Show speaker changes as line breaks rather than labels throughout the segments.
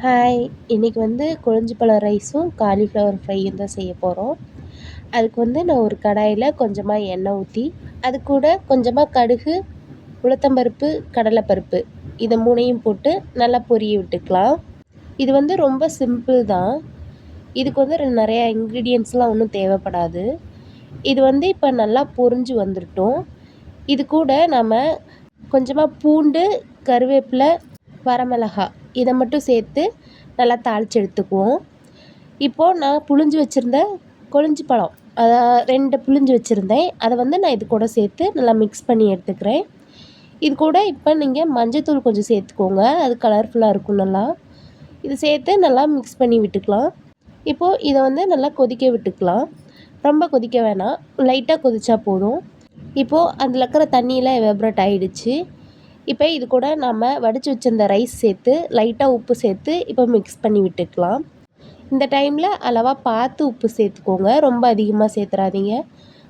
Hi! இன்னைக்கு கொழிஞ்சு பழம் ரைஸும், காலிஃப்ளவர் ஃப்ரையும் தான் செய்ய போறோம். அதுக்கு நான் ஒரு கடாயில கொஞ்சமா எண்ணெய் ஊத்தி, அது கூட கொஞ்சமா கடுகு, உளுத்தம்பருப்பு, கடலைப்பருப்பு இத 3யும் போட்டு நல்லா பொரிய விட்டுக்கலாம். இது ரொம்ப சிம்பிள் தான். இதுக்கு நெறைய இன்கிரீடியன்ட்ஸ்லாம் ஒண்ணும் தேவைப்படாது. இது இப்ப நல்லா பொரிஞ்சு வந்துரட்டும். இது கூட நாம கொஞ்சமா பூண்டு, கருவேப்பிலை, வரமிளகாய் இத மட்டும் சேர்த்து நல்லா தாளிச்சு எடுத்துக்குவோம். இப்போ நான் புழிஞ்சு வச்சிருந்த கொழிஞ்சு பழம், 2 புழிஞ்சு வச்சிருந்தேன். அத நான் இது கூட சேர்த்து நல்லா மிக்ஸ் பண்ணி எடுத்துக்கிறேன். இது கூட இப்ப நீங்க மஞ்சத்தூள் கொஞ்சம் சேர்த்துக்கோங்க. அது கலர்ஃபுல்லா இருக்கும் நல்லா. இது சேர்த்து நல்லா மிக்ஸ் பண்ணி விட்டுக்கலாம். இப்போ இத நல்லா கொதிக்க விட்டுக்கலாம். ரொம்ப கொதிக்க வேணாம். லைட்டா கொதிச்சா போதும். இப்போ அதில இருக்கிற தண்ணியெல்லாம் எவாப்ரேட் ஆயிடுச்சு. இப்போ இது கூட நம்ம வடிச்சு வச்சிருந்த ரைஸ் சேர்த்து, லைட்டா உப்பு சேர்த்து இப்போ மிக்ஸ் பண்ணி விட்டுக்கலாம். இந்த டைமில் அளவா பார்த்து உப்பு சேர்த்துக்கோங்க. ரொம்ப அதிகமாக சேர்த்துறாதீங்க.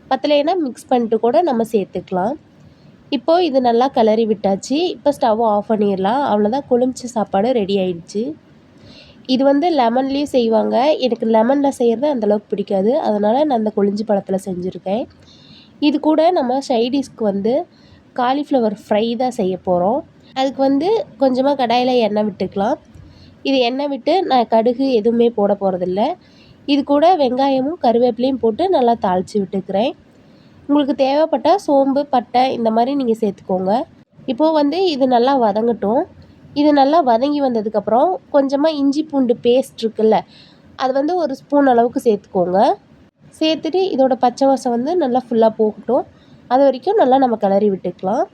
பத்தலைன்னா மிக்ஸ் பண்ணிட்டு கூட நம்ம சேர்த்துக்கலாம். இப்போது இது நல்லா கிளறி விட்டாச்சு. இப்போ ஸ்டவ் ஆஃப் பண்ணிடலாம். அவ்வளோதான், கொழுமிச்ச சாப்பாடு ரெடி ஆயிடுச்சு. இது லெமன்லேயும் செய்வாங்க. எனக்கு லெமனில் செய்கிறது அந்தளவுக்கு பிடிக்காது. அதனால் நான் அந்த கொழிஞ்சு பழத்தில் செஞ்சுருக்கேன். இது கூட நம்ம சைடிஷ்க்கு காலிஃப்ளவர் ஃப்ரை தான் செய்ய போகிறோம். அதுக்கு கொஞ்சமாக கடாயில் எண்ணெய் விட்டுக்கலாம். இது எண்ணெய் விட்டு நான் கடுகு எதுவுமே போட போகிறதில்ல. இது கூட வெங்காயமும் கருவேப்பிலையும் போட்டு நல்லா தாளித்து விட்டுக்கிறேன். உங்களுக்கு தேவைப்பட்டால் சோம்பு, பட்டை இந்த மாதிரி நீங்கள் சேர்த்துக்கோங்க. இப்போது இது நல்லா வதங்கட்டும். இது நல்லா வதங்கி வந்ததுக்கப்புறம் கொஞ்சமாக இஞ்சி பூண்டு பேஸ்ட் இருக்குல்ல, அது ஒரு ஸ்பூன் அளவுக்கு சேர்த்துக்கோங்க. சேர்த்துட்டு இதோட பச்சை வாசம் நல்லா ஃபுல்லாக போகட்டும். அது வரைக்கும் நல்லா நம்ம கிளறி விட்டுக்கலாம்.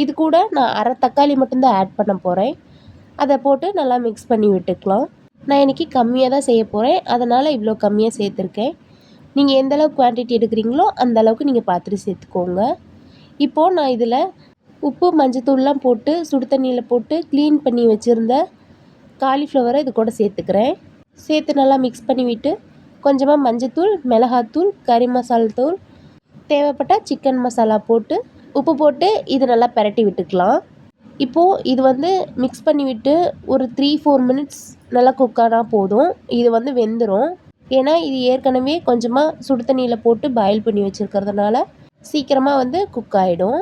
இது கூட நான் அரை தக்காளி மட்டும்தான் ஆட் பண்ண போகிறேன். அதை போட்டு நல்லா மிக்ஸ் பண்ணி விட்டுக்கலாம். நான் இன்றைக்கி கம்மியாக தான் செய்ய போகிறேன். அதனால் இவ்வளோ கம்மியாக சேர்த்துருக்கேன். நீங்கள் எந்த அளவுக்கு குவான்டிட்டி எடுக்கிறீங்களோ அந்த அளவுக்கு நீங்கள் பார்த்துட்டு சேர்த்துக்கோங்க. இப்போது நான் இதில் உப்பு, மஞ்சத்தூள்லாம் போட்டு சுடு தண்ணியில் போட்டு க்ளீன் பண்ணி வச்சுருந்த காலிஃப்ளவரை இது கூட சேர்த்துக்கிறேன். சேர்த்து நல்லா மிக்ஸ் பண்ணி விட்டு கொஞ்சமாக மஞ்சத்தூள், மிளகாத்தூள், கறி மசாலா தூள், தேவைப்பட்டால் சிக்கன் மசாலா போட்டு உப்பு போட்டு இது நல்லா பிரட்டி விட்டுக்கலாம். இப்போது இது மிக்ஸ் பண்ணி விட்டு ஒரு 3-4 மினிட்ஸ் நல்லா குக் ஆனால் போதும். இது வெந்துடும். ஏன்னா இது ஏற்கனவே கொஞ்சமாக சுடு தண்ணியில் போட்டு பாயில் பண்ணி வச்சுருக்கிறதுனால சீக்கிரமாக குக் ஆகிடும்.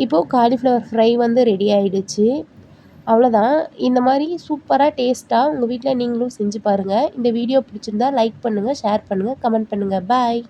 இப்போது காலிஃப்ளவர் ஃப்ரை ரெடி ஆகிடுச்சு. அவ்வளோதான். இந்த மாதிரி சூப்பராக டேஸ்ட்டாக உங்கள் வீட்டில் நீங்களும் செஞ்சு பாருங்கள். இந்த வீடியோ பிடிச்சிருந்தா லைக் பண்ணுங்கள், ஷேர் பண்ணுங்கள், கமெண்ட் பண்ணுங்கள். பாய்.